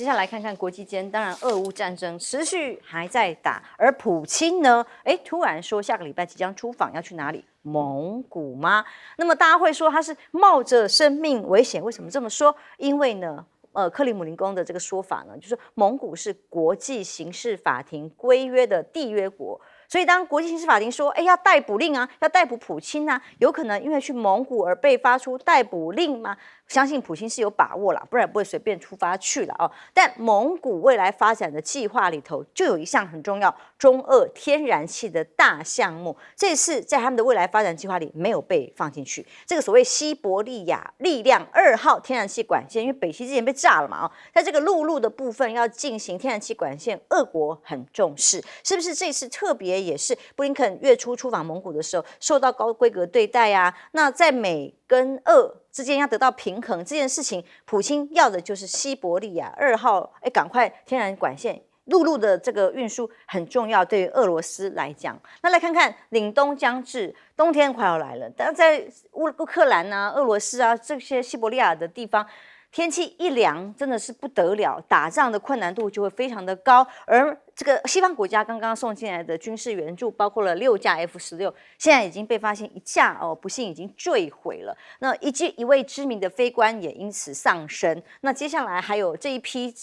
下来看看国际间，当然俄乌战争持续还在打，而普京呢，突然说下个礼拜即将出访，要去哪里？蒙古吗？那么大家会说他是冒着生命危险，为什么这么说？因为呢，克里姆林宫的这个说法呢，就是蒙古是国际刑事法庭规约的缔约国。所以，当国际刑事法庭说，要逮捕令啊，要逮捕普京啊，有可能因为去蒙古而被发出逮捕令吗？相信普京是有把握啦，不然不会随便出发去了哦。但蒙古未来发展的计划里头，就有一项很重要，中俄天然气的大项目，这次在他们的未来发展计划里没有被放进去。这个所谓西伯利亚力量2号天然气管线，因为北溪之前被炸了嘛，哦，在这个陆路的部分要进行天然气管线，俄国很重视，是不是这次特别也是布林肯月初出访蒙古的时候受到高规格对待啊？那在美跟俄之间要得到平衡这件事情，普京要的就是西伯利亚2号，赶快天然管线。陆路的这个运输很重要，对于俄罗斯来讲。那来看看凛冬将至，冬天快要来了，但在乌克兰啊、俄罗斯啊这些西伯利亚的地方，天气一凉，真的是不得了，打仗的困难度就会非常的高。而这个西方国家刚刚送进来的军事援助，包括了6架 F-16，现在已经被发现1架不幸已经坠毁了。那一位知名的飞官也因此丧生。那接下来还有这一批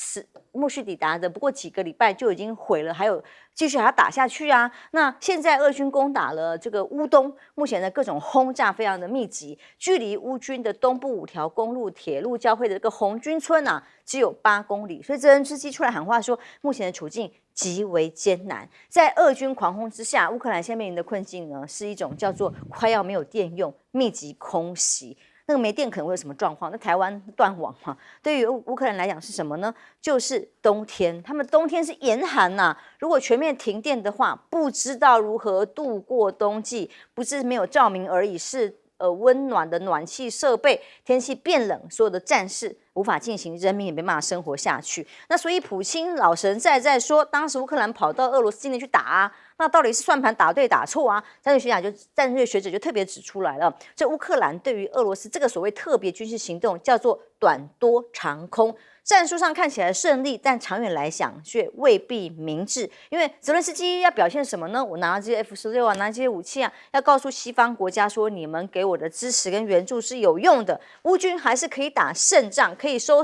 陆续抵达的，不过几个礼拜就已经毁了，还有继续还要打下去啊。那现在俄军攻打了这个乌东，目前的各种轰炸非常的密集，距离乌军的东部5条公路、铁路交汇的这个红军村啊，只有8公里。所以泽连斯基出来喊话说，目前的处境极为艰难。在俄军狂轰之下，乌克兰现在面临的困境呢，是一种叫做快要没有电用、密集空袭。那个没电可能会有什么状况？那台湾断网嘛？对于乌克兰来讲是什么呢？就是冬天，他们冬天是严寒呐。如果全面停电的话，不知道如何度过冬季，不是没有照明而已，是温暖的暖气设备，天气变冷，所有的战事无法进行，人民也没办法生活下去。那所以普京老神在说，当时乌克兰跑到俄罗斯境内去打啊。那到底是算盘打对打错啊？战略学者就特别指出来了，这乌克兰对于俄罗斯这个所谓特别军事行动叫做短多长空。战术上看起来胜利，但长远来想却未必明智。因为泽连斯基要表现什么呢？我拿这些 F-16啊，拿这些武器啊，要告诉西方国家说，你们给我的支持跟援助是有用的，乌军还是可以打胜仗，可以收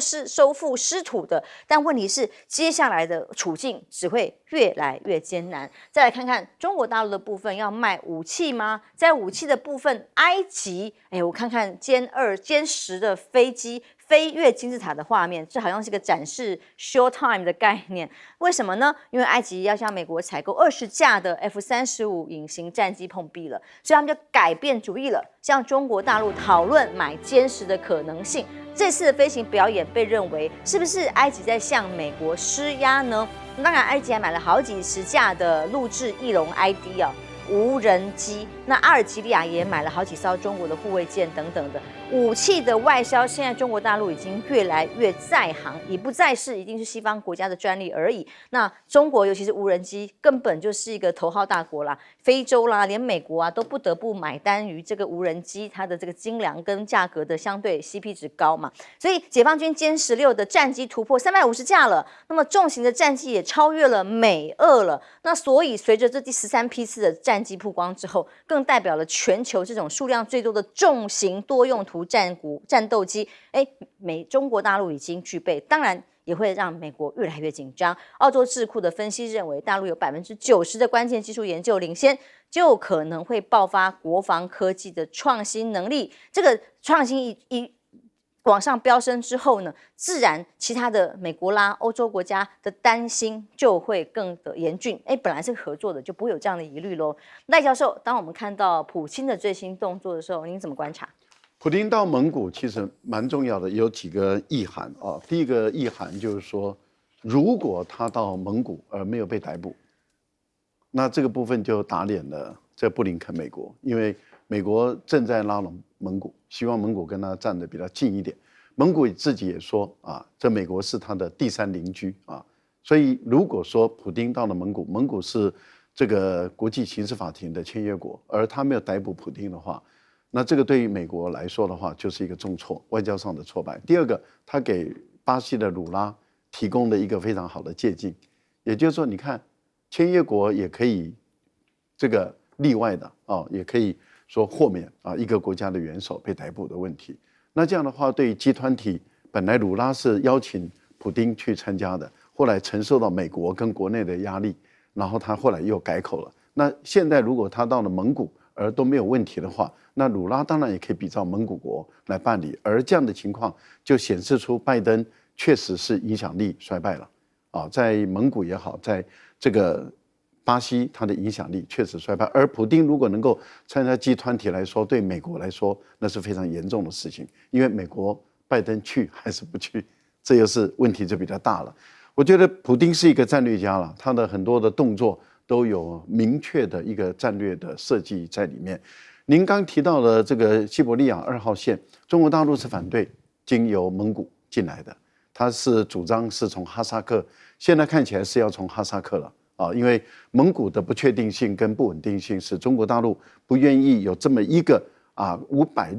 复失土的。但问题是，接下来的处境只会越来越艰难。再来看看中国大陆的部分，要卖武器吗？在武器的部分，埃及，我看看歼2、歼10的飞机飞越金字塔的画面，这好像是个展示 show time 的概念。为什么呢？因为埃及要向美国采购20架的 F-35隐形战机碰壁了，所以他们就改变主意了，向中国大陆讨论买歼10的可能性。这次的飞行表演被认为是不是埃及在向美国施压呢？当然，埃及还买了好几十架的陆制翼龙 ID 啊。无人机，那阿尔及利亚也买了好几艘中国的护卫舰等等的武器的外销，现在中国大陆已经越来越在行，已不再是一定是西方国家的专利而已。那中国尤其是无人机，根本就是一个头号大国啦，非洲啦，连美国啊都不得不买单于这个无人机，它的这个精良跟价格的相对 CP 值高嘛。所以解放军歼16的战机突破350架了，那么重型的战机也超越了美俄了。那所以随着这第13批次的战机曝光之后，更代表了全球这种数量最多的重型多用途战斗机，中国大陆已经具备，当然也会让美国越来越紧张。澳洲智库的分析认为，大陆有90%的关键技术研究领先，就可能会爆发国防科技的创新能力。这个创新一往上飙升之后呢，自然其他的美国啦、欧洲国家的担心就会更的严峻。本来是合作的，就不会有这样的疑虑咯。赖教授，当我们看到普京的最新动作的时候，您怎么观察？普丁到蒙古其实蛮重要的，有几个意涵啊。第一个意涵就是说，如果他到蒙古而没有被逮捕，那这个部分就打脸了这布林肯美国，因为美国正在拉拢蒙古，希望蒙古跟他站得比较近一点。蒙古自己也说啊，这美国是他的第3邻居啊，所以如果说普丁到了蒙古，蒙古是这个国际刑事法庭的签约国，而他没有逮捕普丁的话，那这个对于美国来说的话，就是一个重挫，外交上的挫败。第二个，他给巴西的鲁拉提供了一个非常好的借鉴。也就是说，你看签约国也可以这个例外的也可以说豁免一个国家的元首被逮捕的问题。那这样的话，对于集团体，本来鲁拉是邀请普丁去参加的，后来承受到美国跟国内的压力，然后他后来又改口了。那现在如果他到了蒙古而都没有问题的话，那鲁拉当然也可以比照蒙古国来办理。而这样的情况就显示出拜登确实是影响力衰败了在蒙古也好，在这个巴西，他的影响力确实衰败。而普丁如果能够参加集团体来说，对美国来说那是非常严重的事情，因为美国拜登去还是不去，这又是问题就比较大了。我觉得普丁是一个战略家了，他的很多的动作都有明确的一个战略的设计在里面。您刚提到的这个西伯利亚2号线，中国大陆是反对经由蒙古进来的，他是主张是从哈萨克，现在看起来是要从哈萨克了因为蒙古的不确定性跟不稳定性是中国大陆不愿意有这么一个500亿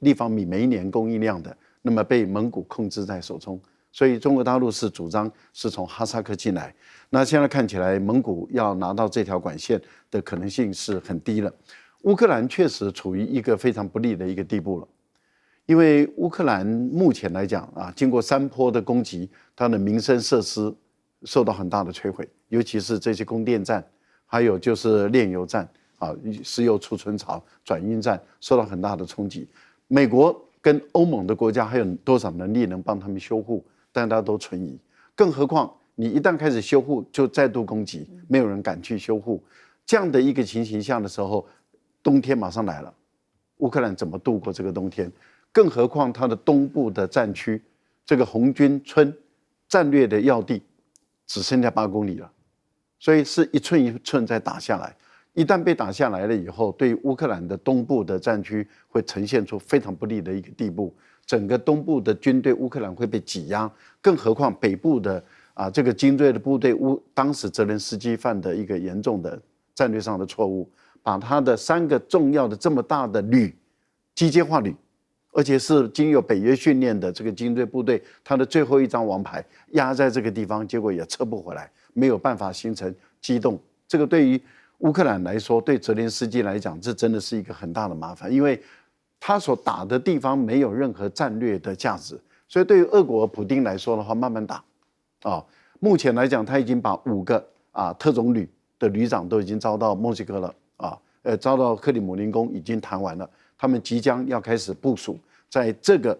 立方米每一年供应量的，那么被蒙古控制在手中，所以中国大陆是主张是从哈萨克进来。那现在看起来蒙古要拿到这条管线的可能性是很低了。乌克兰确实处于一个非常不利的一个地步了，因为乌克兰目前来讲经过3波的攻击，它的民生设施受到很大的摧毁，尤其是这些供电站，还有就是炼油站石油储存槽、转运站受到很大的冲击。美国跟欧盟的国家还有多少能力能帮他们修护？大家都存疑。更何况你一旦开始修护，就再度攻击，没有人敢去修护。这样的一个情形下的时候，冬天马上来了，乌克兰怎么度过这个冬天？更何况它的东部的战区，这个红军村战略的要地只剩下8公里了，所以是一寸一寸在打下来。一旦被打下来了以后，对乌克兰的东部的战区会呈现出非常不利的一个地步，整个东部的军队乌克兰会被挤压，更何况北部的这个精锐的部队当时泽连斯基犯的一个严重的战略上的错误，把他的3个重要的这么大的旅机械化旅，而且是经由北约训练的这个精锐部队，他的最后一张王牌压在这个地方，结果也撤不回来，没有办法形成机动。这个对于乌克兰来说，对泽连斯基来讲，这真的是一个很大的麻烦，因为他所打的地方没有任何战略的价值，所以对于俄国普丁来说的话，慢慢打目前来讲，他已经把5个特种旅的旅长都已经招到墨西哥了招到克里姆林宫已经谈完了，他们即将要开始部署在这个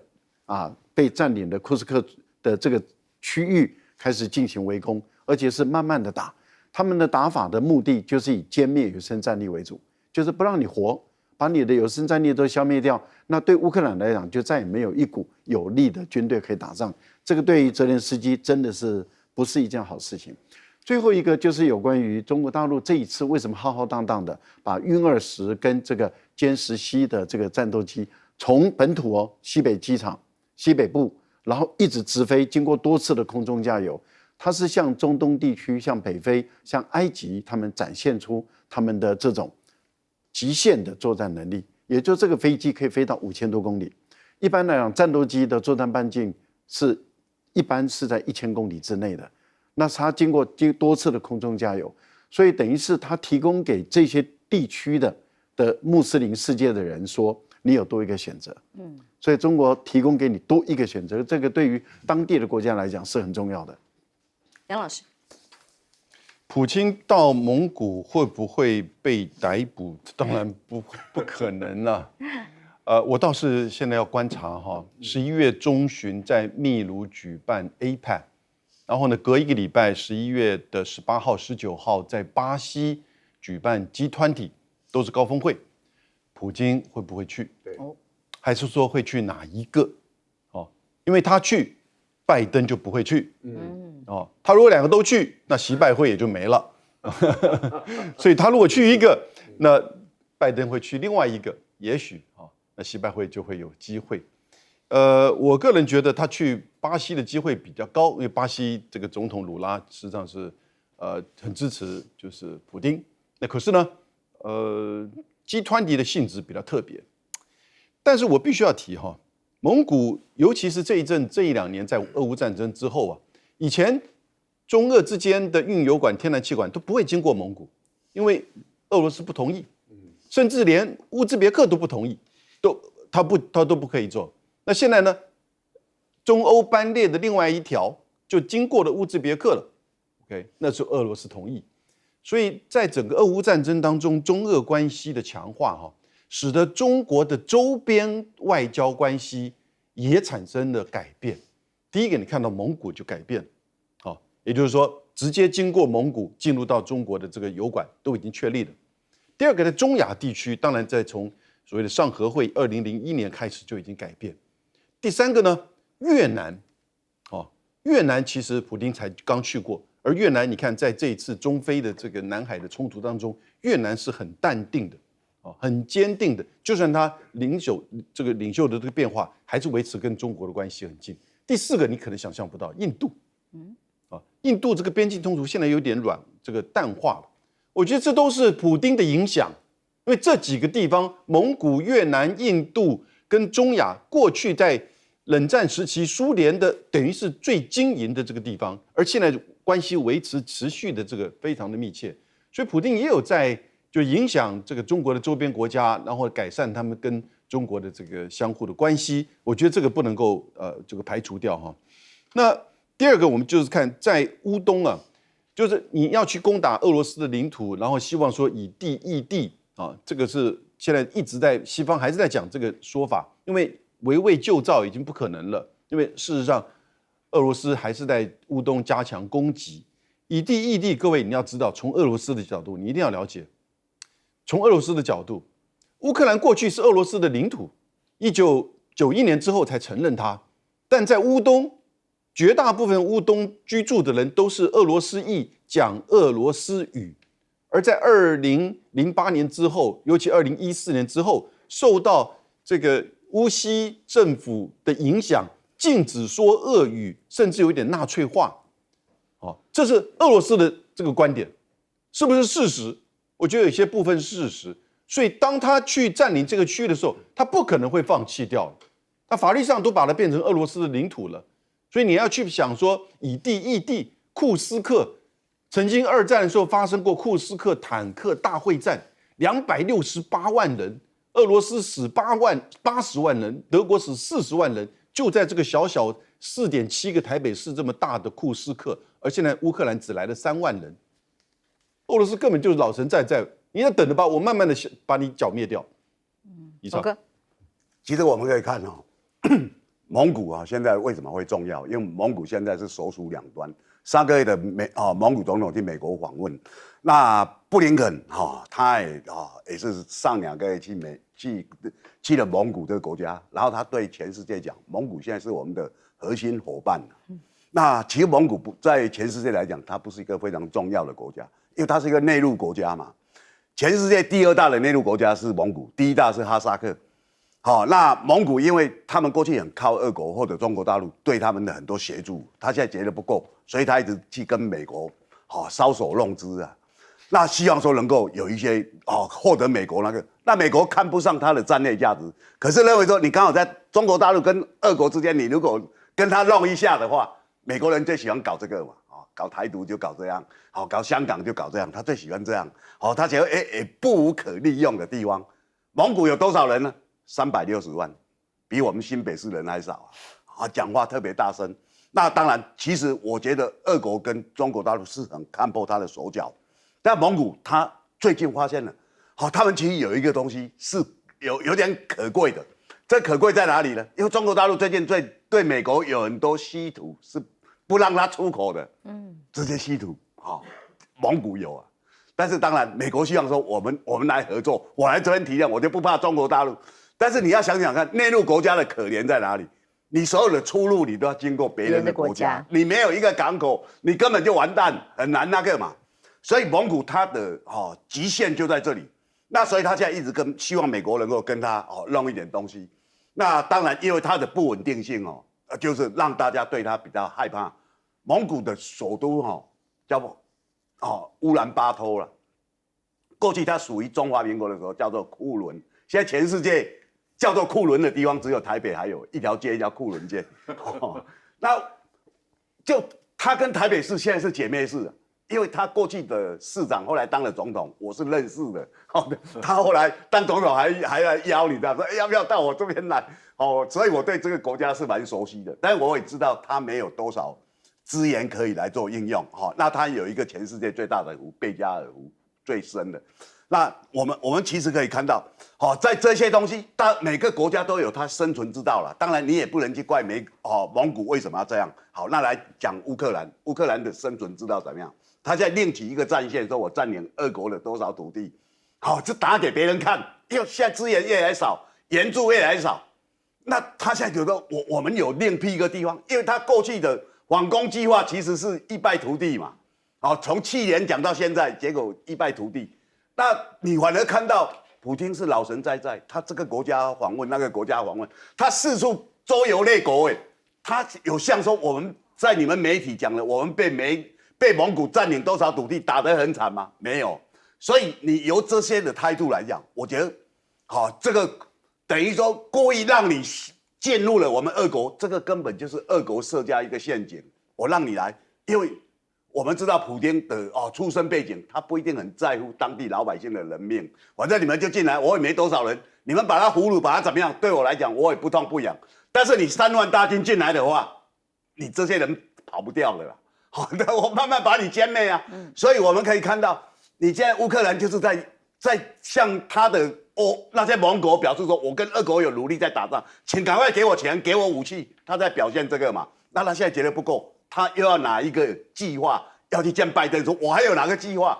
被占领的库斯克的这个区域开始进行围攻，而且是慢慢的打。他们的打法的目的就是以歼灭有生战力为主，就是不让你活，把你的有生战力都消灭掉。那对乌克兰来讲，就再也没有一股有力的军队可以打仗。这个对于泽连斯基真的是不是一件好事情。最后一个就是有关于中国大陆这一次为什么浩浩荡荡的把运20跟这个歼10C的这个战斗机从本土西北机场西北部，然后一直直飞，经过多次的空中加油。它是向中东地区、向北非、向埃及，他们展现出他们的这种极限的作战能力。也就这个飞机可以飞到5000多公里，一般来讲，战斗机的作战半径一般是在1000公里之内的。那它经过多次的空中加油，所以等于是它提供给这些地区的穆斯林世界的人说，你有多一个选择。所以中国提供给你多一个选择，这个对于当地的国家来讲是很重要的。杨老师，普京到蒙古会不会被逮捕？当然不可能了。我倒是现在要观察11月中旬在秘鲁举办 APEC， 然后呢，隔一个礼拜11月的18号、19号在巴西举办 G20， 都是高峰会。普京会不会去？对，还是说会去哪一个？因为他去，拜登就不会去。他如果2个都去，那习拜会也就没了。所以他如果去一个，那拜登会去另外一个，也许那习拜会就会有机会。我个人觉得他去巴西的机会比较高，因为巴西这个总统鲁拉实际上是很支持就是普丁。那可是呢，G20的性质比较特别。但是我必须要提蒙古尤其是这一两年，在俄乌战争之后啊，以前中俄之间的运油管、天然气管都不会经过蒙古，因为俄罗斯不同意，甚至连乌兹别克都不同意，他都不可以做。那现在呢，中欧班列的另外一条就经过了乌兹别克了 ，OK， 那是俄罗斯同意。所以在整个俄乌战争当中，中俄关系的强化使得中国的周边外交关系也产生了改变。第一个，你看到蒙古就改变了，也就是说，直接经过蒙古进入到中国的这个油管都已经确立了。第二个，在中亚地区，当然在从所谓的上合会2001年开始就已经改变。第三个呢，越南，越南其实普丁才刚去过。而越南，你看，在这一次中非的这个南海的冲突当中，越南是很淡定的，很坚定的，就算他领袖的这个变化，还是维持跟中国的关系很近。第四个，你可能想象不到，印度，印度这个边境冲突现在有点淡化了。我觉得这都是普丁的影响，因为这几个地方，蒙古、越南、印度跟中亚，过去在冷战时期苏联的等于是最经营的这个地方，而现在关系维持持续的这个非常的密切，所以普丁也有在就影响这个中国的周边国家，然后改善他们跟中国的这个相互的关系。我觉得这个不能够这个排除掉哈。那第二个，我们就是看在乌东啊，就是你要去攻打俄罗斯的领土，然后希望说以地易地啊，这个是现在一直在西方还是在讲这个说法，因为围魏救赵已经不可能了，因为事实上俄罗斯还是在乌东加强攻击，以地易地。各位你要知道，从俄罗斯的角度，你一定要了解，从俄罗斯的角度，乌克兰过去是俄罗斯的领土，1991年之后才承认它，但在乌东，绝大部分乌东居住的人都是俄罗斯裔，讲俄罗斯语，而在2008年之后，尤其2014年之后，受到这个乌西政府的影响，禁止说俄语，甚至有一点纳粹化，这是俄罗斯的这个观点，是不是事实？我觉得有些部分是事实。所以当他去占领这个区域的时候，他不可能会放弃掉，他法律上都把它变成俄罗斯的领土了。所以你要去想说，以地易地，库斯克曾经二战的时候发生过库斯克坦克大会战，268万人。俄罗斯死80万人，德国死40万人，就在这个小小4.7个台北市这么大的库斯克，而现在乌克兰只来了3万人，俄罗斯根本就是老神在在，你要等着吧，我慢慢的把你剿灭掉。以上。其实我们可以看蒙古现在为什么会重要？因为蒙古现在是首鼠两端。上个月的蒙古总统去美国访问，那布林肯他也是上2个月去了蒙古这个国家，然后他对全世界讲，蒙古现在是我们的核心伙伴。那其实蒙古在全世界来讲，它不是一个非常重要的国家，因为它是一个内陆国家嘛。全世界第2大的内陆国家是蒙古，第1大是哈萨克。那蒙古因为他们过去很靠俄国或者中国大陆对他们的很多协助，他现在觉得不够，所以他一直去跟美国搔首弄姿啊。那希望说能够有一些获得美国那美国看不上他的战略价值，可是认为说你刚好在中国大陆跟俄国之间，你如果跟他弄一下的话，美国人最喜欢搞这个嘛，搞台独就搞这样，搞香港就搞这样，他最喜欢这样，他觉得不无可利用的地方。蒙古有多少人呢？360万，比我们新北市人还少讲话特别大声。那当然，其实我觉得俄国跟中国大陆是很看破他的手脚，但蒙古他最近发现了，他们其实有一个东西是有点可贵的。这可贵在哪里呢？因为中国大陆最近对美国有很多稀土是不让他出口的，这些稀土蒙古有啊。但是当然，美国希望说我们来合作，我来这边提炼，我就不怕中国大陆。但是你要想想看，内陆国家的可怜在哪里？你所有的出路你都要经过别人的国家，你没有一个港口，你根本就完蛋，很难嘛。所以蒙古它的极限就在这里。那所以他现在一直希望美国能够跟他弄一点东西。那当然，因为它的不稳定性就是让大家对他比较害怕。蒙古的首都叫乌兰巴托了。过去它属于中华民国的时候叫做库伦，现在全世界叫做库伦的地方，只有台北还有一条街叫库伦街。那就他跟台北市现在是姐妹市，因为他过去的市长后来当了总统，我是认识的。他后来当总统还来邀你的，说要不要到我这边来？所以我对这个国家是蛮熟悉的，但是我也知道他没有多少资源可以来做应用。那他有一个全世界最大的湖——贝加尔湖，最深的。那我们其实可以看到，在这些东西，每个国家都有它生存之道了。当然，你也不能去怪蒙古为什么要这样。好，那来讲乌克兰，乌克兰的生存之道怎么样？他现在另起一个战线，说我占领俄国的多少土地，这打给别人看，因为现在资源越来越少，援助越来越少。那他现在觉得我们有另辟一个地方，因为他过去的反攻计划其实是一败涂地嘛。从去年讲到现在，结果一败涂地。那你反而看到普丁是老神在在，他这个国家访问，那个国家访问，他四处周游列国，他有像说我们在你们媒体讲的，我们被蒙古占领多少土地，打得很惨吗？没有。所以你由这些的态度来讲，我觉得，这个等于说故意让你进入了我们俄国，这个根本就是俄国设下一个陷阱。我让你来，因为我们知道普丁的出身背景，他不一定很在乎当地老百姓的人命。反正你们就进来，我也没多少人，你们把他俘虏，把他怎么样？对我来讲，我也不痛不痒。但是你3万大军进来的话，你这些人跑不掉了啦。那我慢慢把你歼灭啊。所以我们可以看到，你现在乌克兰就是在向他的那些盟国表示说，我跟俄国有努力在打仗，请赶快给我钱，给我武器。他在表现这个嘛。那他现在觉得不够，他又要拿一个计划要去见拜登，说我还有哪个计划？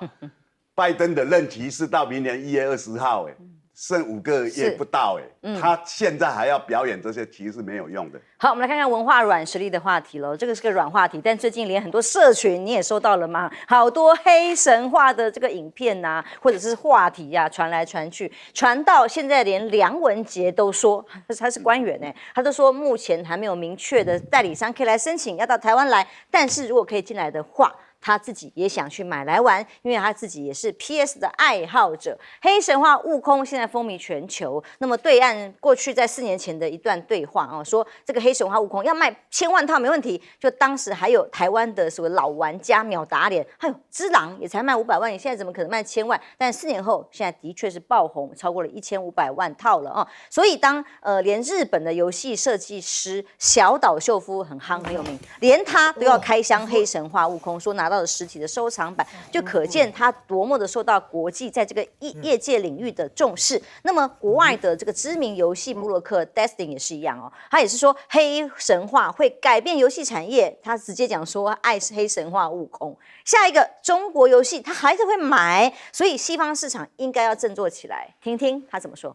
拜登的任期是到明年1月20号，剩5个月不到，他现在还要表演这些，其实是没有用的。好，我们来看看文化软实力的话题喽。这个是个软话题，但最近连很多社群你也收到了吗？好多黑神话的这个影片啊，或者是话题啊，传来传去，传到现在连梁文杰都说，他是官员他都说目前还没有明确的代理商可以来申请要到台湾来，但是如果可以进来的话，他自己也想去买来玩，因为他自己也是 PS 的爱好者。黑神话悟空现在风靡全球，那么对岸过去在4年前的一段对话说这个黑神话悟空要卖1000万套没问题，就当时还有台湾的所谓老玩家秒打脸，还有只狼也才卖500万，你现在怎么可能卖1000万？但4年后，现在的确是爆红，超过了1500万套了所以当连日本的游戏设计师小岛秀夫很夯很有名，连他都要开箱黑神话悟空，说拿到的实体的收藏版，就可见他多么的受到国际在这个业界领域的重视。那么国外的这个知名游戏部落客 Destin 也是一样他也是说黑神话会改变游戏产业，他直接讲说爱黑神话悟空。下一个中国游戏他还是会买，所以西方市场应该要振作起来。听听他怎么说。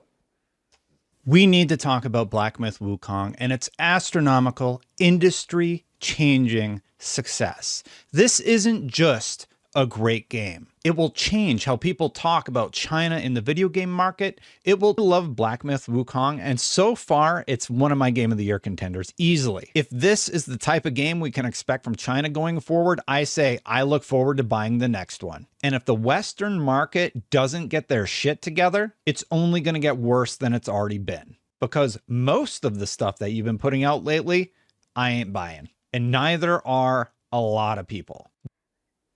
We need to talk about Black Myth Wukong and its astronomical, industry-changing success. This isn't just a great game. It will change how people talk about China in the video game market. It will love Black Myth Wukong, and so far, it's one of my Game of the Year contenders, easily. If this is the type of game we can expect from China going forward, I say I look forward to buying the next one. And if the Western market doesn't get their shit together, it's only going to get worse than it's already been. Because most of the stuff that you've been putting out lately, I ain't buying. And neither are a lot of people.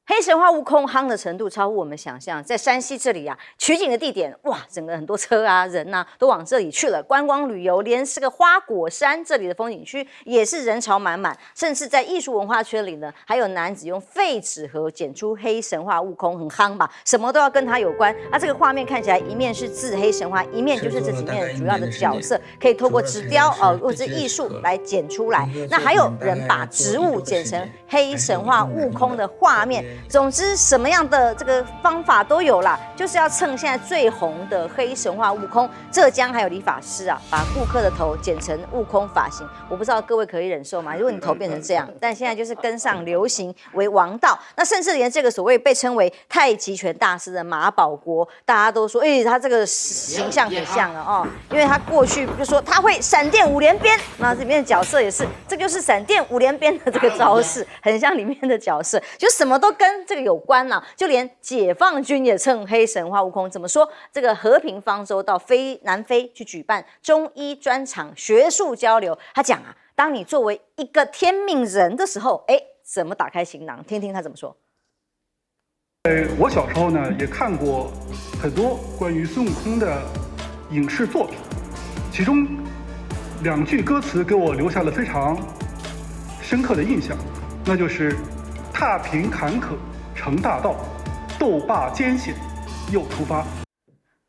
黑神话悟空夯的程度超乎我们想象，在山西这里取景的地点，哇，整个很多车人都往这里去了，观光旅游，连是个花果山这里的风景区也是人潮满满，甚至在艺术文化圈里呢，还有男子用废纸盒剪出黑神话悟空，很夯吧？什么都要跟他有关。这个画面看起来一面是字黑神话，一面就是这几面主要的角色，可以透过纸雕或者艺术来剪出来。那还有人把植物剪成黑神话悟空的画面。总之，什么样的这个方法都有啦，就是要蹭现在最红的黑神话悟空。浙江还有理发师把顾客的头剪成悟空发型，我不知道各位可以忍受吗？如果你头变成这样，但现在就是跟上流行为王道。那甚至连这个所谓被称为太极拳大师的马保国，大家都说，他这个形象很像了因为他过去就说他会闪电5连鞭，那里面的角色也是，这就是闪电5连鞭的这个招式，很像里面的角色，就什么都跟跟这个有关了，就连解放军也称黑神话悟空。怎么说？这个和平方舟到南非去举办中医专场学术交流，他讲啊，当你作为一个天命人的时候，怎么打开行囊？听听他怎么说。我小时候呢也看过很多关于孙悟空的影视作品，其中2句歌词给我留下了非常深刻的印象，那就是“踏平坎坷成大道，斗罢艰险又出发”。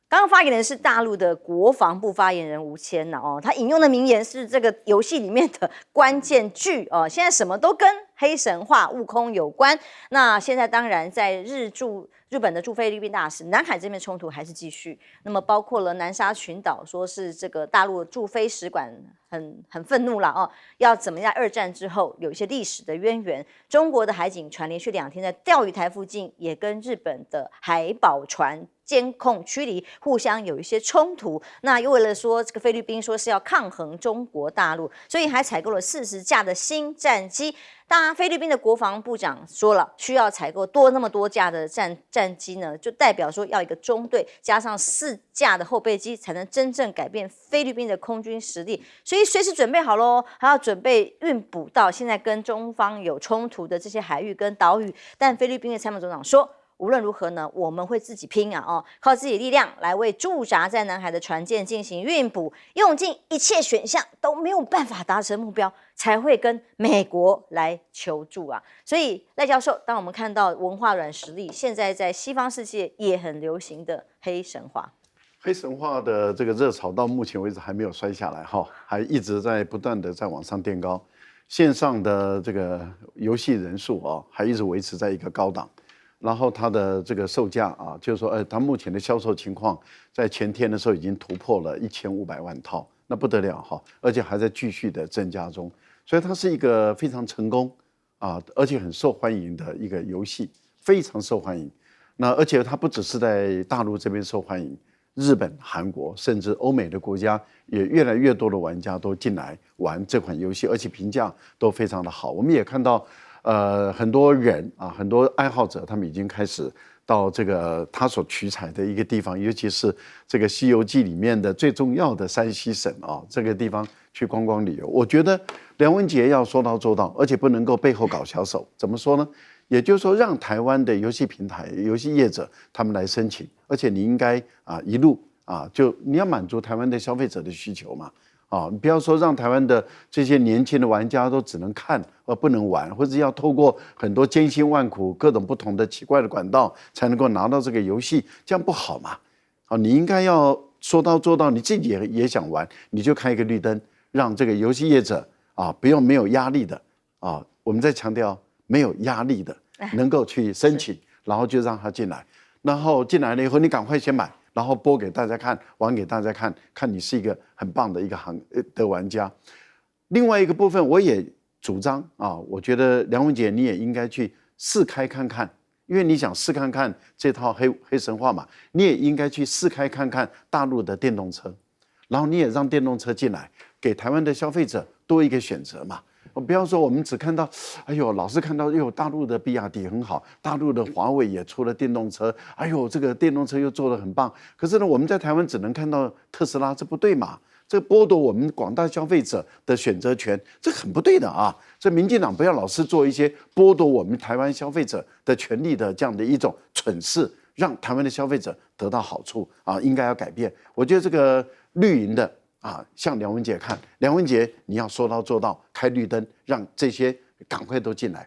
刚刚发言人是大陆的国防部发言人吴谦他引用的名言是这个游戏里面的关键句现在什么都跟黑神话悟空有关。那现在当然在日本的驻菲律宾大使，南海这边冲突还是继续。那么包括了南沙群岛，说是这个大陆驻菲使馆很愤怒了要怎么在2战之后有一些历史的渊源。中国的海警船连续2天在钓鱼台附近也跟日本的海保船监控驱离，互相有一些冲突。那又为了说这个菲律宾说是要抗衡中国大陆，所以还采购了40架的新战机。当然，菲律宾的国防部长说了，需要采购那么多架的战机呢，就代表说要一个中队加上4架的后备机，才能真正改变菲律宾的空军实力。所以随时准备好咯，还要准备运补到现在跟中方有冲突的这些海域跟岛屿。但菲律宾的参谋总长说，无论如何呢，我们会自己拼靠自己力量来为驻扎在南海的船舰进行运补，用尽一切选项都没有办法达成目标，才会跟美国来求助所以赖教授，当我们看到文化软实力现在在西方世界也很流行的黑神话，黑神话的这个热潮到目前为止还没有摔下来还一直在不断的在往上垫高，线上的这个游戏人数还一直维持在一个高档。然后它的这个售价就是说，它目前的销售情况，在前天的时候已经突破了1500万套，那不得了而且还在继续的增加中，所以它是一个非常成功而且很受欢迎的一个游戏，非常受欢迎。那而且它不只是在大陆这边受欢迎，日本、韩国甚至欧美的国家也越来越多的玩家都进来玩这款游戏，而且评价都非常的好。我们也看到。很多人很多爱好者，他们已经开始到这个他所取材的一个地方，尤其是这个《西游记》里面的最重要的山西省这个地方去观光旅游。我觉得梁文杰要说到做到，而且不能够背后搞小手。怎么说呢？也就是说，让台湾的游戏平台、游戏业者他们来申请，而且你应该一路就你要满足台湾的消费者的需求嘛。你不要说让台湾的这些年轻的玩家都只能看而不能玩，或者要透过很多艰辛万苦、各种不同的奇怪的管道才能够拿到这个游戏，这样不好嘛？你应该要说到做到，你自己也想玩，你就开一个绿灯，让这个游戏业者不用没有压力的我们在强调没有压力的，能够去申请，然后就让他进来，然后进来了以后，你赶快先买。然后播给大家看，玩给大家看，看你是一个很棒的一个的玩家。另外一个部分，我也主张我觉得梁文杰你也应该去试开看看，因为你想试看看这套黑神话嘛，你也应该去试开看看大陆的电动车，然后你也让电动车进来，给台湾的消费者多一个选择嘛。不要说我们只看到，老是看到大陆的比亚迪很好，大陆的华为也出了电动车，这个电动车又做得很棒。可是呢，我们在台湾只能看到特斯拉，这不对嘛？这剥夺我们广大消费者的选择权，这很不对的这民进党不要老是做一些剥夺我们台湾消费者的权利的这样的一种蠢事，让台湾的消费者得到好处应该要改变。我觉得这个绿营的。向梁文杰看，梁文杰你要说到做到，开绿灯，让这些赶快都进来。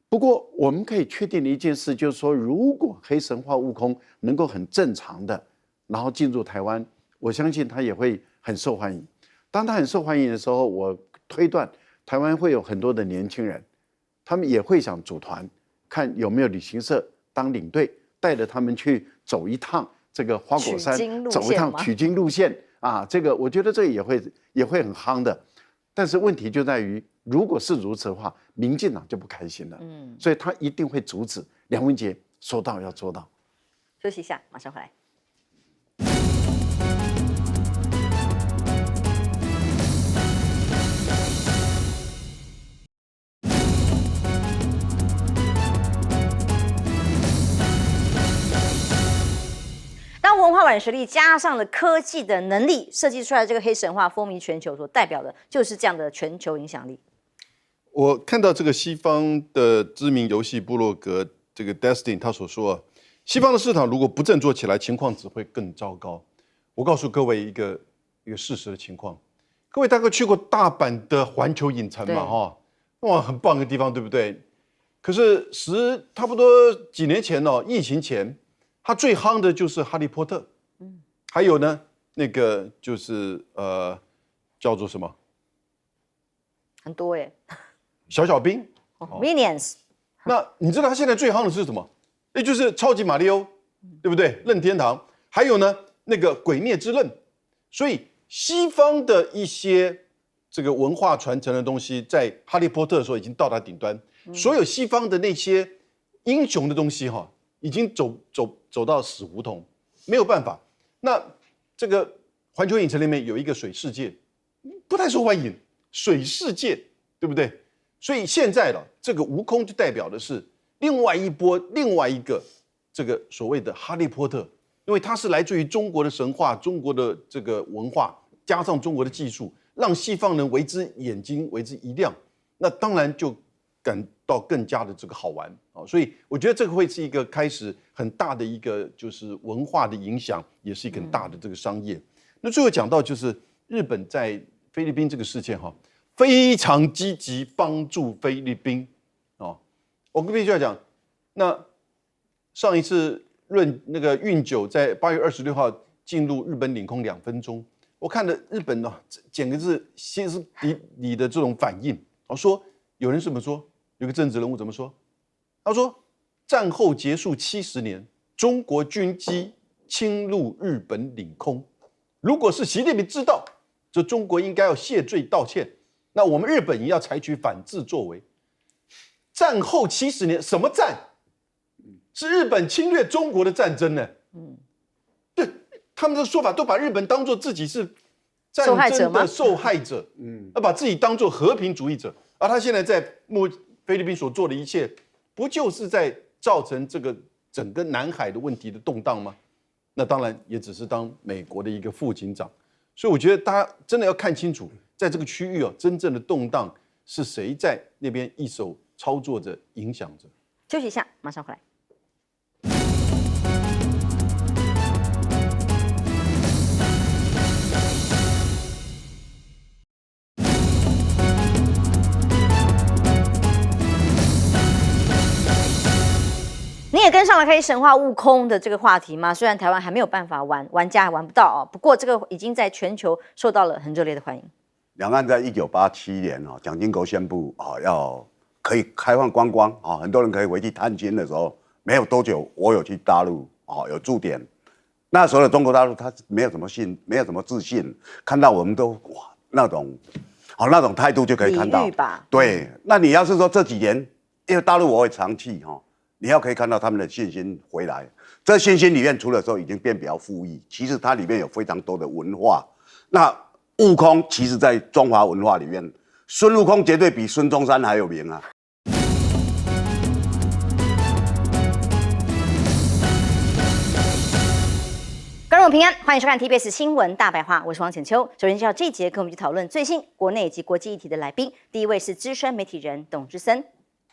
不过我们可以确定的一件事，就是说，如果黑神话悟空能够很正常的，然后进入台湾，我相信他也会很受欢迎。当他很受欢迎的时候，我推断台湾会有很多的年轻人，他们也会想组团，看有没有旅行社当领队，带着他们去走一趟这个花果山，走一趟取经路线。这个我觉得这也会很夯的，但是问题就在于，如果是如此的话，民进党就不开心了。所以他一定会阻止梁文杰说到要做到。休息一下，马上回来。画软实力加上了科技的能力，设计出来的这个黑神话风靡全球，所代表的就是这样的全球影响力。我看到这个西方的知名游戏部落格这个 Destiny 他所说，西方的市场如果不振作起来，情况只会更糟糕。我告诉各位一个事实的情况，各位大概去过大阪的环球影城嘛？哈，哇，很棒的地方，对不对？可是差不多几年前哦，疫情前，它最夯的就是哈利波特，还有呢，那个就是叫做什么？很多耶，小小兵。Minions。那你知道它现在最夯的是什么？也就是超级马里奥，对不对？任天堂，还有呢那个鬼灭之刃。所以西方的一些这个文化传承的东西，在哈利波特的时候已经到达顶端。所有西方的那些英雄的东西哈，已经走到死胡同，没有办法。那这个环球影城里面有一个水世界，不太受欢迎，水世界，对不对？所以现在了，这个悟空就代表的是另外一个这个所谓的哈利波特，因为它是来自于中国的神话、中国的这个文化，加上中国的技术，让西方人为之眼睛为之一亮。那当然就感到更加的这个好玩啊，所以我觉得这个会是一个开始很大的一个就是文化的影响，也是一个很大的这个商业。那最后讲到就是日本在菲律宾这个事件哈，非常积极帮助菲律宾哦。我必须要讲，那上一次那个运九在8月26号进入日本领空2分钟，我看了日本呢，简直是歇斯底里的这种反应。我说有人怎么说？有个政治人物怎么说？他说，战后结束70年，中国军机侵入日本领空，如果是习近平知道，这中国应该要谢罪道歉，那我们日本也要采取反制作为。战后70年，什么战？是日本侵略中国的战争呢？对，他们的说法都把日本当作自己是战争的受害者，而把自己当作和平主义者。而他现在在菲律宾所做的一切，不就是在造成这个整个南海的问题的动荡吗？那当然也只是当美国的一个副警长。所以我觉得大家真的要看清楚，在这个区域真正的动荡是谁在那边一手操作着、影响着。休息一下，马上回来。你也跟上了可以神话悟空的这个话题吗？虽然台湾还没有办法玩，玩家还玩不到哦，不过这个已经在全球受到了很热烈的欢迎。两岸在1987年蒋经国宣布要可以开放观光很多人可以回去探亲的时候，没有多久，我有去大陆有驻点。那时候的中国大陆他没有什么自信，看到我们都哇那种态度就可以看到。对，那你要是说这几年，因为大陆我会常去你要可以看到他们的信心回来。这信心里面，除了说已经变比较富裕，其实它里面有非常多的文化。那悟空其实在中华文化里面，孙悟空绝对比孙中山还有名啊。观众平安，欢迎收看 TBS 新闻大白话，我是王浅秋。首先介绍这一节跟我们去讨论最新国内以及国际议题的来宾。第一位是资深媒体人董之森，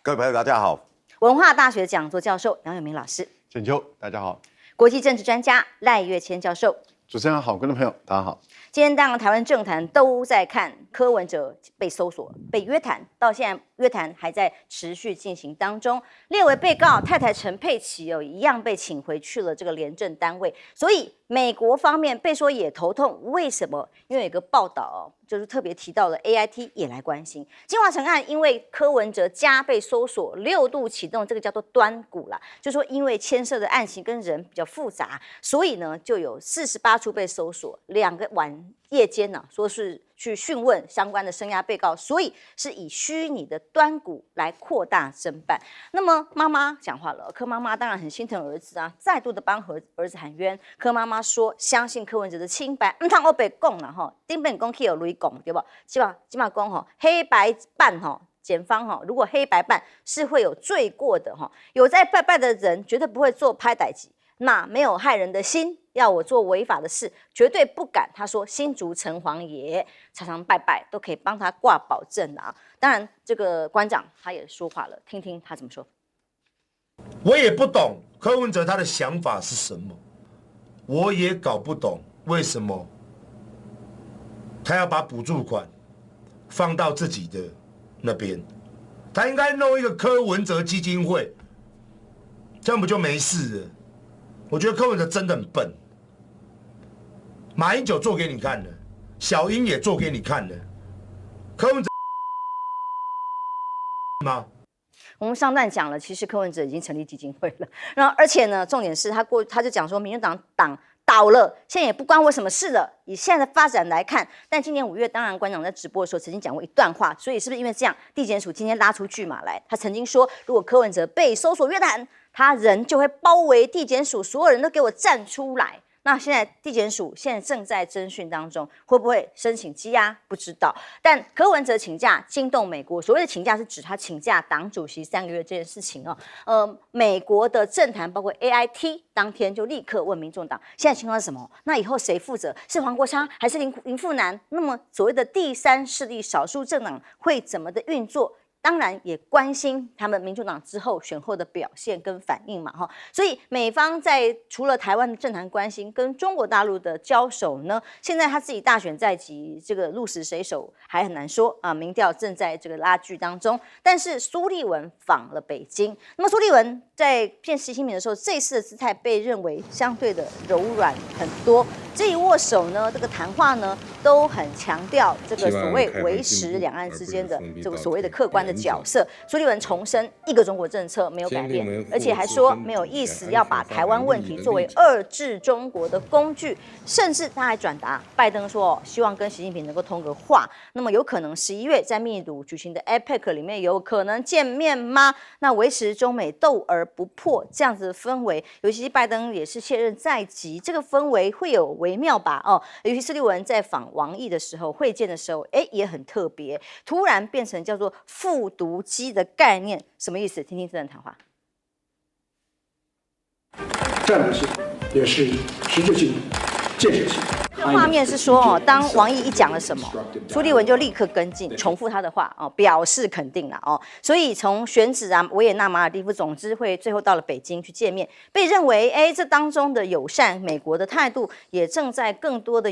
各位朋友大家好。文化大学讲座教授杨永明老师，浅秋大家好。国际政治专家赖岳谦教授，主持人好，观众朋友大家好。今天当然台湾政坛都在看柯文哲被搜索、被约谈，到现在约谈还在持续进行当中。列为被告太太陈佩琪一样被请回去了这个廉政单位，所以美国方面被说也头痛，为什么？因为有一个报道就是特别提到了 AIT 也来关心金华城案，因为柯文哲家被搜索6度启动，这个叫做端谷啦，就说因为牵涉的案情跟人比较复杂，所以呢就有48处被搜索，2个晚夜间说是去讯问相关的声押被告，所以是以虚拟的端谷来扩大侦办。那么妈妈讲话了，柯妈妈当然很心疼儿子啊，再度的帮儿子喊冤。柯妈妈说相信柯文哲的清白，唔通我白讲啦吼，顶本讲去有雷讲对不？起码讲黑白办检方如果黑白办是会有罪过的有在拜拜的人绝对不会做拍代志。那没有害人的心，要我做违法的事，绝对不敢。他说新竹城隍爷常常拜拜，都可以帮他挂保证的啊。当然，这个馆长他也说话了，听听他怎么说。我也不懂柯文哲他的想法是什么，我也搞不懂为什么他要把补助款放到自己的那边，他应该弄一个柯文哲基金会，这样不就没事了？我觉得柯文哲真的很笨，马英九做给你看了，小英也做给你看了，柯文哲吗？我们上段讲了，其实柯文哲已经成立基金会了，然后而且呢，重点是他就讲说，民进党倒了，现在也不关我什么事了。以现在的发展来看，但今年5月，当然馆长在直播的时候曾经讲过一段话，所以是不是因为这样，地检署今天拉出巨马来？他曾经说，如果柯文哲被搜索约谈，他人就会包围地检署，所有人都给我站出来。那现在地检署现在正在侦讯当中，会不会申请羁押？不知道。但柯文哲请假惊动美国，所谓的请假是指他请假党主席3个月这件事情哦。美国的政坛包括 AIT 当天就立刻问民众党，现在情况是什么？那以后谁负责？是黄国昌还是林富南？那么所谓的第三势力少数政党会怎么的运作？当然也关心他们民主党之后选后的表现跟反应嘛，所以美方在除了台湾的政坛关心跟中国大陆的交手呢，现在他自己大选在即，这个鹿死谁手还很难说啊，民调正在这个拉锯当中。但是苏立文访了北京，那么苏立文在见习近平的时候，这次的姿态被认为相对的柔软很多。这一握手呢，这个谈话呢，都很强调这个所谓维持两岸之间的这个所谓的客观的角色。苏立文重申一个中国政策没有改变，而且还说没有意思要把台湾问题作为遏制中国的工具，甚至他还转达拜登说，希望跟习近平能够通个话。那么有可能11月在秘鲁举行的 APEC 里面有可能见面吗？那维持中美斗而不破这样子的氛围，尤其是拜登也是卸任在即，这个氛围会有微妙吧？尤其苏立文在访王毅的时候会见的时候，也很特别，突然变成叫做复读机的概念，什么意思？听听这段谈话。战略性也是实质性、建设性。画面是说当王毅一讲了什么，苏立文就立刻跟进，重复他的话表示肯定了所以从选址维也纳、马尔地夫，总之会最后到了北京去见面，被认为这当中的友善，美国的态度也正在更多的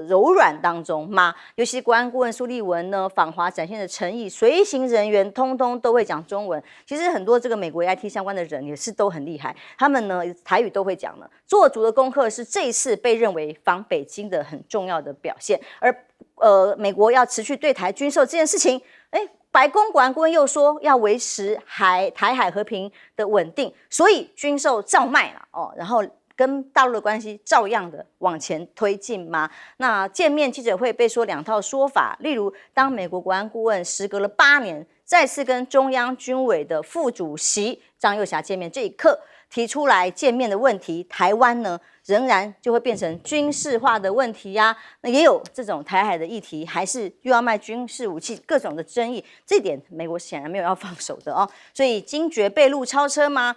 柔软当中吗？尤其国安顾问苏立文呢访华展现的诚意，随行人员通通都会讲中文。其实很多这个美国 IT 相关的人也是都很厉害，他们呢台语都会讲了，做足的功课是这一次被认为访北京的很重要的表现。而美国要持续对台军售这件事情，白宫国安顾问又说要维持台海和平的稳定，所以军售照卖了然后跟大陆的关系照样的往前推进吗？那见面记者会被说两套说法，例如当美国国安顾问时隔了8年再次跟中央军委的副主席张又侠见面这一刻，提出来见面的问题，台湾呢仍然就会变成军事化的问题呀。那也有这种台海的议题，还是又要卖军事武器，各种的争议，这点美国显然没有要放手的所以惊觉被路超车吗？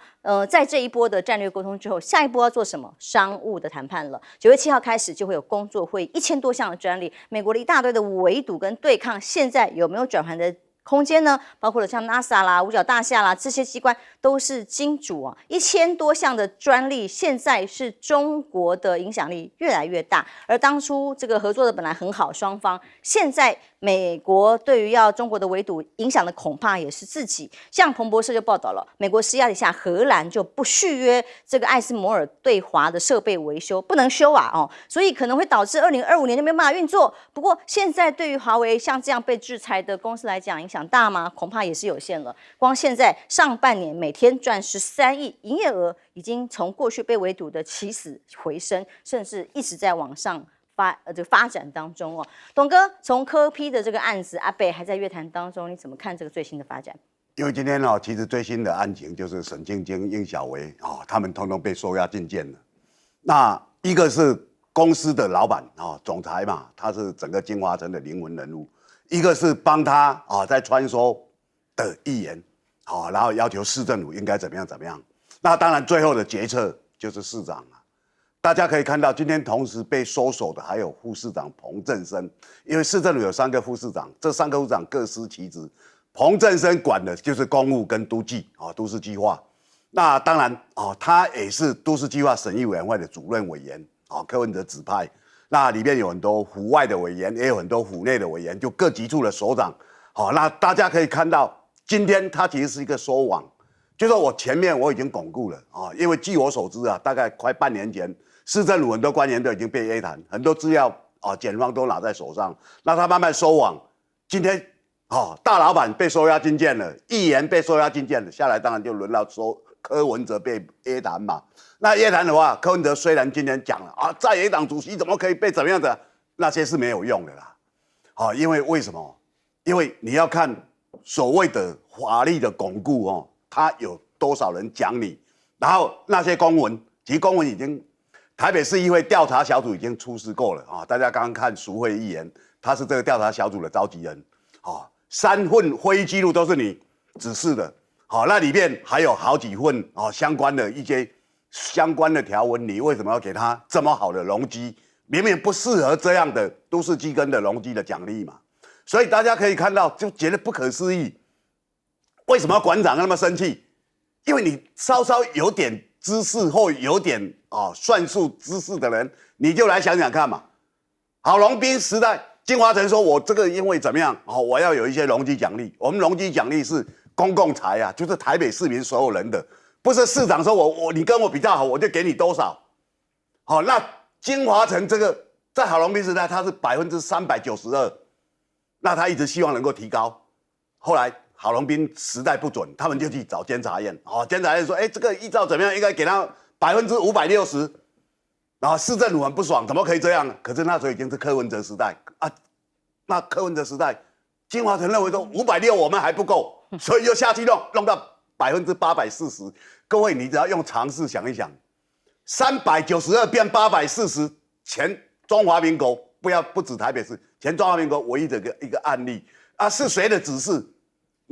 在这一波的战略沟通之后，下一波要做什么？商务的谈判了。9月7号开始就会有工作会议，1000多项的专利，美国的一大堆的围堵跟对抗，现在有没有转圜的空间呢？包括了像 NASA 啦、五角大厦啦，这些机关都是金主1000多项的专利，现在是中国的影响力越来越大。而当初这个合作的本来很好，双方现在美国对于要中国的围堵影响的恐怕也是自己。像彭博社就报道了，美国施压底下，荷兰就不续约这个艾斯摩尔对华的设备维修，不能修所以可能会导致2025年就没有办法运作。不过现在对于华为像这样被制裁的公司来讲，影响大吗？恐怕也是有限了。光现在上半年每天赚13亿，营业额已经从过去被围堵的起死回生，甚至一直在往上发展当中董哥，从柯 P 的这个案子，阿北还在约谈当中，你怎么看这个最新的发展？因为今天其实最新的案情就是沈晶晶、应小薇他们统统被收押进监了。那一个是公司的老板总裁嘛，他是整个金华城的灵魂人物；一个是帮他在穿梭的议员然后要求市政府应该怎么样怎么样。那当然最后的决策就是市长啊。大家可以看到，今天同时被收手的还有副市长彭振声，因为市政府有3个副市长，这3个副市长各司其职。彭振声管的就是公务跟都计啊，都市计划。那当然啊，他也是都市计划审议委员会的主任委员啊，柯文哲指派。那里面有很多府外的委员，也有很多府内的委员，就各级处的首长。好，那大家可以看到，今天他其实是一个收网，就说我前面我已经巩固了啊，因为据我所知啊，大概快半年前。市政府很多官员都已经被 A 谈，很多资料啊，检方都拿在手上，那他慢慢收网。今天大老板被收押禁见了，议员被收押禁见了，下来当然就轮到柯文哲被 A 谈嘛。那 A 谈的话，柯文哲虽然今天讲了啊，在野党主席怎么可以被怎么样的，那些是没有用的啦。因为为什么？因为你要看所谓的法律的巩固哦，他有多少人讲你，然后那些公文，其实公文已经。台北市议会调查小组已经出示过了啊！大家刚刚看赎回议员，他是这个调查小组的召集人，3份会议记录都是你指示的，那里面还有好几份相关的一些相关的条文，你为什么要给他这么好的容积？明明不适合这样的都市计更的容积的奖励嘛？所以大家可以看到，就觉得不可思议，为什么馆长那么生气？因为你稍稍有点知识或有点算术知识的人，你就来想想看嘛。郝龙斌时代，金华城说我这个因为怎么样，我要有一些容积奖励。我们容积奖励是公共财啊，就是台北市民所有人的，不是市长说你跟我比较好，我就给你多少。那金华城这个在郝龙斌时代，它是392%，那他一直希望能够提高，后来。郝龙斌时代不准，他们就去找监察院。监察院说：“这个依照怎么样，应该给他560%。”然后市政府很不爽，怎么可以这样？可是那时候已经是柯文哲时代啊。那柯文哲时代，金华城认为说560我们还不够，所以又下去弄到840%。各位，你只要用常识想一想，392变840，前中华民国不止台北市，前中华民国唯一的一个案例啊，是谁的指示？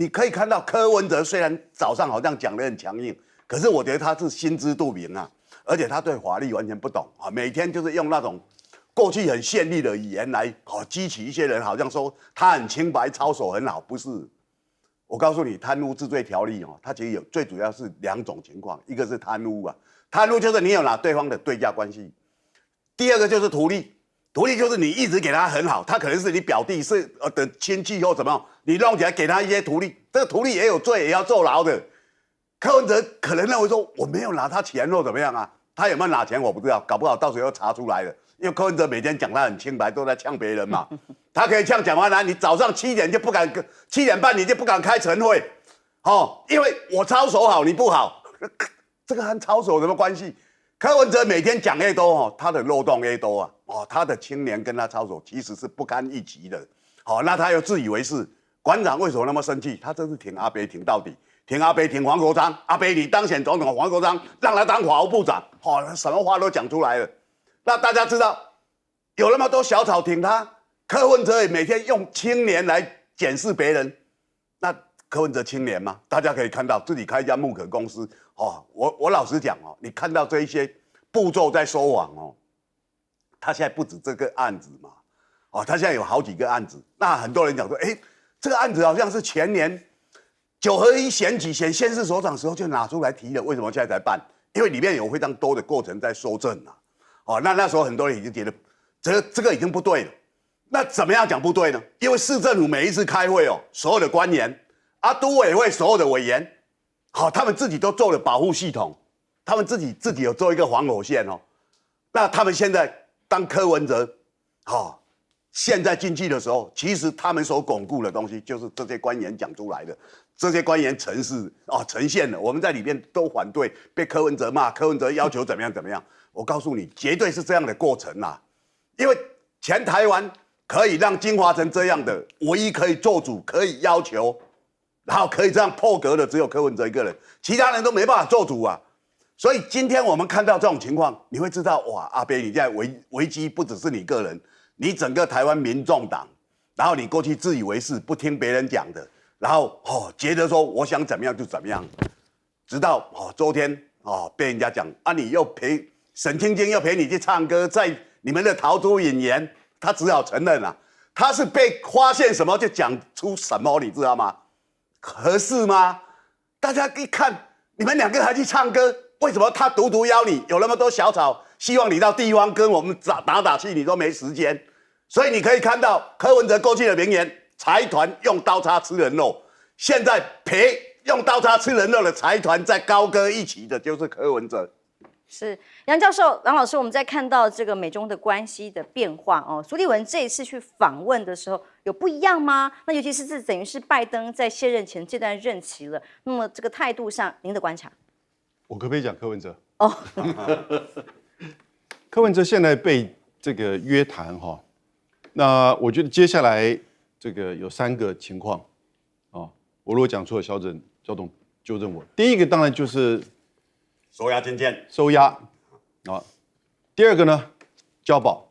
你可以看到柯文哲虽然早上好像讲得很强硬，可是我觉得他是心知肚明啊，而且他对法律完全不懂啊，每天就是用那种过去很绚丽的语言来激起一些人，好像说他很清白，操守很好，不是？我告诉你，贪污治罪条例它其实最主要是2种情况，一个是贪污啊，贪污就是你有拿对方的对价关系；第二个就是图利。图利就是你一直给他很好，他可能是你表弟是的亲戚或怎么样，你弄起来给他一些图利，这个图利也有罪，也要坐牢的。柯文哲可能认为说我没有拿他钱或怎么样啊，他有没有拿钱我不知道，搞不好到时候又查出来了。因为柯文哲每天讲他很清白，都在呛别人嘛，他可以呛蒋万安，你早上7点半你就不敢开晨会，因为我操守好你不好，这个和操守有什么关系？柯文哲每天讲 A 多他的漏洞 A 多啊，他的青年跟他操守其实是不堪一击的。那他又自以为是。馆长为什么那么生气？他这是挺阿北挺到底，挺阿北挺黄国昌。阿北你当选总统，黄国昌让他当法务部长，什么话都讲出来了。那大家知道有那么多小草挺他，柯文哲也每天用青年来检视别人。那柯文哲青年吗？大家可以看到自己开一家木可公司。我老实讲你看到这一些步骤在收网他现在不止这个案子嘛，他现在有好几个案子。那很多人讲说，这个案子好像是前年9合1选举选县市首长的时候就拿出来提了，为什么现在才办？因为里面有非常多的过程在收证那时候很多人已经觉得这个已经不对了。那怎么样讲不对呢？因为市政府每一次开会所有的官员都委会所有的委员。他们自己都做了保护系统，他们自己有做一个防火线那他们现在当柯文哲现在进去的时候，其实他们所巩固的东西就是这些官员讲出来的，这些官员呈现了，我们在里面都反对，被柯文哲骂，柯文哲要求怎么样怎么样。我告诉你，绝对是这样的过程因为全台湾可以让金华城这样的，唯一可以做主，可以要求。然后可以这样破格的只有柯文哲一个人，其他人都没办法做主啊。所以今天我们看到这种情况，你会知道哇，阿北你现在危机不只是你个人，你整个台湾民众党，然后你过去自以为是，不听别人讲的，然后觉得说我想怎么样就怎么样，直到昨天哦，被人家讲啊，你又陪沈清京又陪你去唱歌，在你们的陶朱引言，他只好承认了，他是被发现什么就讲出什么，你知道吗？合适吗？大家一看，你们两个还去唱歌，为什么他独独邀你？有那么多小草，希望你到地方跟我们打气，你都没时间。所以你可以看到柯文哲过去的名言：财团用刀叉吃人肉。现在陪用刀叉吃人肉的财团在高歌一起的，就是柯文哲。是杨教授、杨老师，我们在看到这个美中的关系的变化哦。苏立文这一次去访问的时候，有不一样吗？那尤其是这等于是拜登在卸任前这段任期了，那么这个态度上，您的观察？我可不可以讲柯文哲？哦，柯文哲现在被这个约谈哈，那我觉得接下来这个有3个情况啊，我如果讲错了，肖董纠正我。第一个当然就是收押金监，收押啊。第二个呢，交保，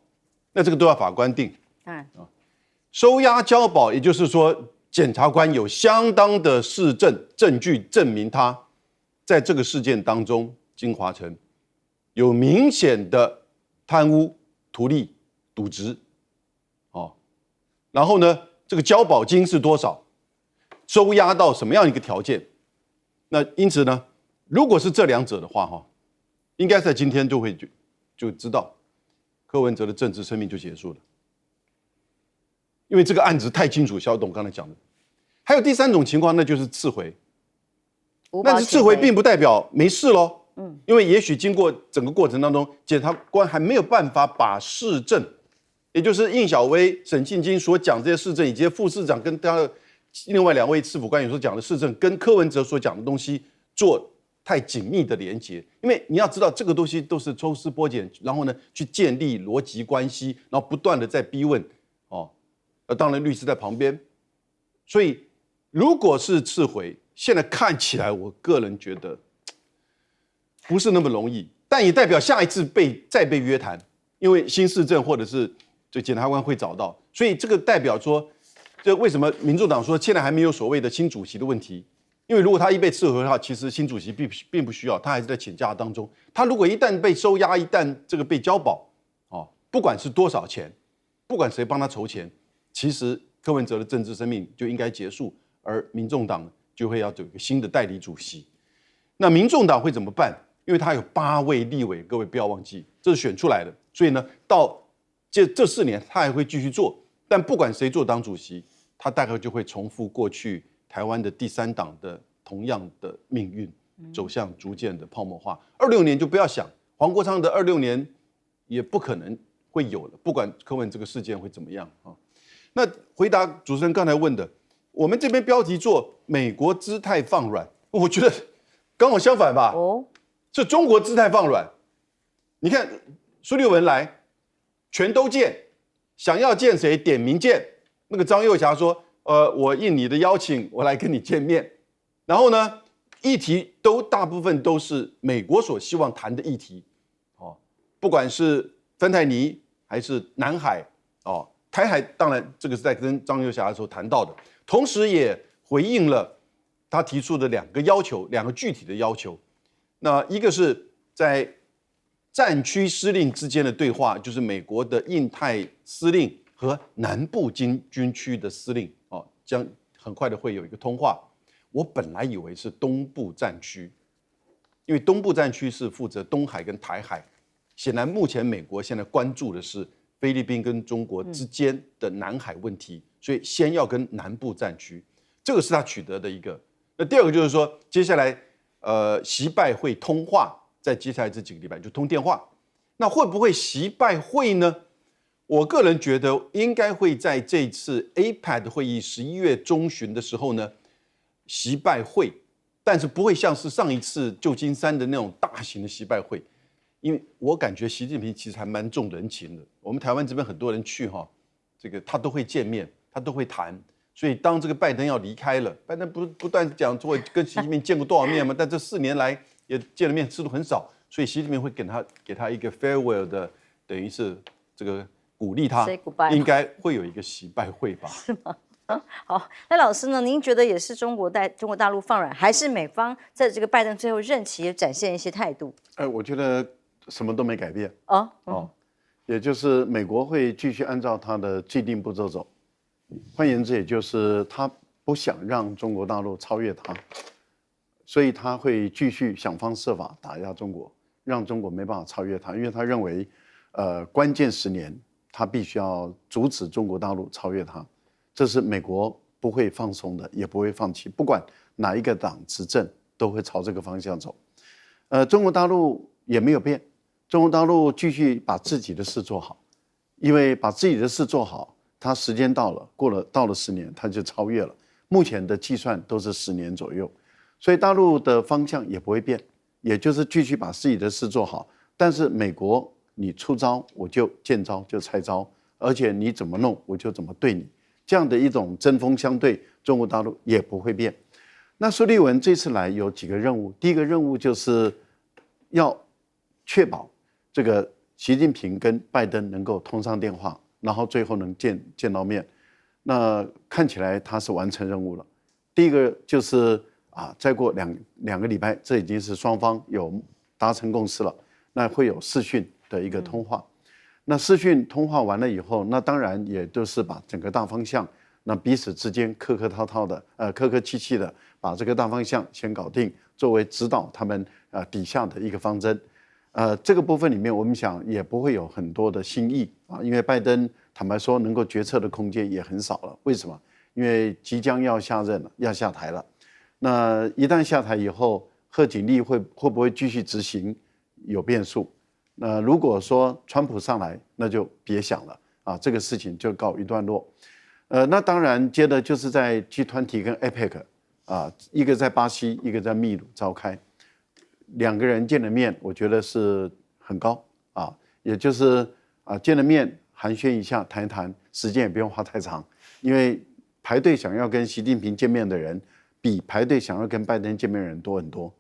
那这个都要法官定。当然，收押交保，也就是说，检察官有相当的事证据证明他在这个事件当中，金华城有明显的贪污、图利、渎职，哦，然后呢，这个交保金是多少？收押到什么样一个条件？那因此呢，如果是这2者的话，哈，应该在今天就知道柯文哲的政治生命就结束了，因为这个案子太清楚。肖董刚才讲的，还有第3种情况，那就是撤回。但是撤回并不代表没事喽，因为也许经过整个过程当中，检察官还没有办法把事证，也就是应晓薇、沈庆京所讲这些事证，以及副市长跟他的另外2位市府官员所讲的事证，跟柯文哲所讲的东西做太紧密的连结。因为你要知道，这个东西都是抽丝剥茧，然后呢去建立逻辑关系，然后不断的在逼问哦。当然律师在旁边，所以如果是撤回，现在看起来，我个人觉得不是那么容易，但也代表下一次再被约谈，因为新市政或者是这检察官会找到，所以这个代表说，这为什么民众党说现在还没有所谓的新主席的问题？因为如果他一被撤回的话，其实新主席并不需要，他还是在请假当中。他如果一旦被收押，一旦这个被交保，哦，不管是多少钱，不管谁帮他筹钱，其实柯文哲的政治生命就应该结束，而民众党就会要有一个新的代理主席。那民众党会怎么办？因为他有8位立委，各位不要忘记，这是选出来的，所以呢，到这4年他还会继续做。但不管谁做党主席，他大概就会重复过去台湾的第3党的同样的命运，走向逐渐的泡沫化。26年就不要想，黄国昌的26年也不可能会有了，不管柯文这个事件会怎么样啊。那回答主持人刚才问的，我们这边标题做美国姿态放软，我觉得刚好相反吧。哦，是中国姿态放软。你看苏立文来，全都见，想要见谁点名见。那个张又侠说，我应你的邀请，我来跟你见面。然后呢，议题大部分都是美国所希望谈的议题，哦，不管是芬太尼还是南海，哦，台海当然这个是在跟张又侠的时候谈到的，同时也回应了他提出的2个要求，2个具体的要求。那一个是在战区司令之间的对话，就是美国的印太司令和南部军区的司令，哦，将很快的会有一个通话。我本来以为是东部战区，因为东部战区是负责东海跟台海，显然目前美国现在关注的是菲律宾跟中国之间的南海问题，所以先要跟南部战区，这个是他取得的一个。那第2个就是说，接下来习拜会通话，在接下来这几个礼拜就通电话，那会不会习拜会呢？我个人觉得应该会在这次 APEC 会议11月中旬的时候呢，习拜会，但是不会像是上一次旧金山的那种大型的习拜会，因为我感觉习近平其实还蛮重人情的。我们台湾这边很多人去哈，这个他都会见面，他都会谈。所以当这个拜登要离开了，拜登不断讲说跟习近平见过多少面嘛，但这4年来也见了面次数很少，所以习近平会给他一个 farewell 的，等于是这个鼓励他，应该会有一个习拜会吧？是吗？好，那老师呢？您觉得也是中国大陆放软，还是美方在这个拜登最后任期也展现一些态度？我觉得什么都没改变哦，也就是美国会继续按照它的既定步骤走。换言之，也就是他不想让中国大陆超越他，所以他会继续想方设法打压中国，让中国没办法超越他，因为他认为，关键10年他必须要阻止中国大陆超越他，这是美国不会放松的，也不会放弃，不管哪一个党执政都会朝这个方向走。中国大陆也没有变，中国大陆继续把自己的事做好，因为把自己的事做好，它时间到了，到了10年，它就超越了。目前的计算都是10年左右，所以大陆的方向也不会变，也就是继续把自己的事做好。但是美国，你出招我就见招就拆招，而且你怎么弄我就怎么对你，这样的一种针锋相对，中国大陆也不会变。那苏利文这次来有几个任务，第一个任务就是要确保这个习近平跟拜登能够通上电话，然后最后能见到面。那看起来他是完成任务了。第一个就是再过两个礼拜，这已经是双方有达成共识了，那会有视讯的一个通话。那视讯通话完了以后，那当然也就是把整个大方向，那彼此之间客客气气的把这个大方向先搞定，作为指导他们底下的一个方针。这个部分里面，我们想也不会有很多的新意因为拜登坦白说能够决策的空间也很少了。为什么？因为即将要下任了，要下台了。那一旦下台以后，贺锦丽会不会继续执行，有变数。那如果说川普上来，那就别想了这个事情就告一段落。那当然接着就是在 G20 跟 APEC 一个在巴西，一个在秘鲁召开。2个人见了面，我觉得是很高也就是见了面寒暄一下，谈一谈，时间也不用花太长，因为排队想要跟习近平见面的人，比排队想要跟拜登见面的人多很多，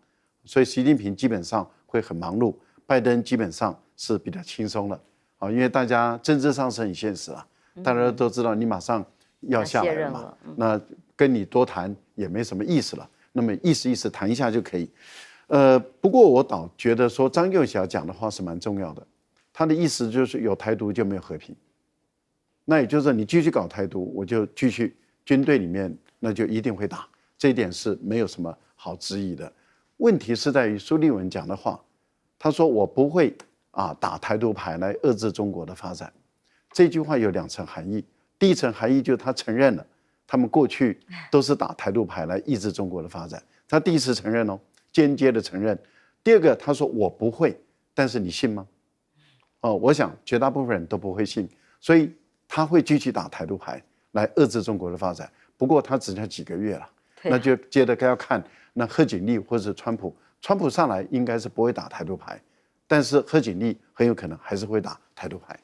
所以习近平基本上会很忙碌，拜登基本上是比较轻松的因为大家政治上是很现实大家都知道你马上要下来了嘛，那跟你多谈也没什么意思了，那么意思谈一下就可以。不过我倒觉得说张又侠讲的话是蛮重要的，他的意思就是有台独就没有和平，那也就是说你继续搞台独，我就继续军队里面那就一定会打，这一点是没有什么好质疑的。问题是在于苏利文讲的话，他说我不会打台独牌来遏制中国的发展，这句话有2层含义。第一层含义就是他承认了他们过去都是打台独牌来抑制中国的发展，他第一次承认间接的承认。第二个，他说我不会，但是你信吗？我想绝大部分人都不会信，所以他会继续打台独牌来遏制中国的发展。不过他只剩几个月了，那就接着该要看那贺锦丽或者是川普上来应该是不会打台独牌，但是贺锦丽很有可能还是会打台独牌。